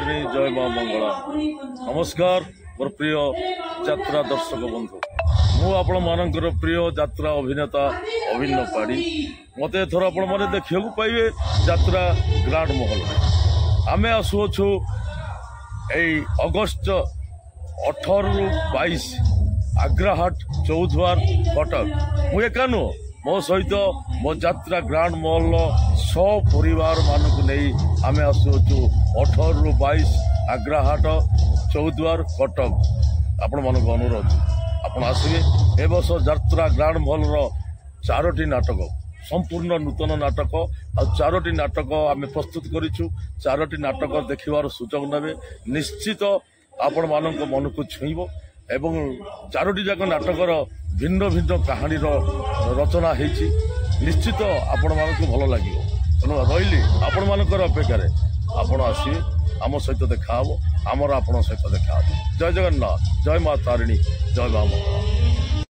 तारिणी जय माँ मंगला। नमस्कार मोर प्रिय यात्रा दर्शक बंधु मु आपण मानकर प्रिय यात्रा अभिनेता अभिन्न पाड़ी मत एथर आपण मैंने देखा पाइबे यात्रा ग्रांड महल आमे आसुअछु अगस्ट 18 ରୁ 22 आग्राहाट चौद्वार कटक मु एका नुह मो सहित मो यात्रा ग्रांड महल सपरिवार मानक नहीं आमे आसुअछु 18 ରୁ 22 आग्राहाट चौद्वार कटक आपण मान अनुरोध आपण आसवे ए वर्ष यात्रा ग्रांड महल 4टी नाटक संपूर्ण नूतन नाटक आ 4टी नाटक आम प्रस्तुत करूँ 4टी नाटक देखिबार सुजोग नेबे निश्चित आपण मान मन को छुईब एवं 4टी जाक नाटकर भिन्न भिन्न कहानी रचना होती निश्चित आपण मानक भल लगे तेणु रही आपण मानकर अपेक्षार आपण आसवे आम सहित देखा आमर आपण सहित देखा जय जगन्नाथ जय माँ तारिणी जय माँ मंगला।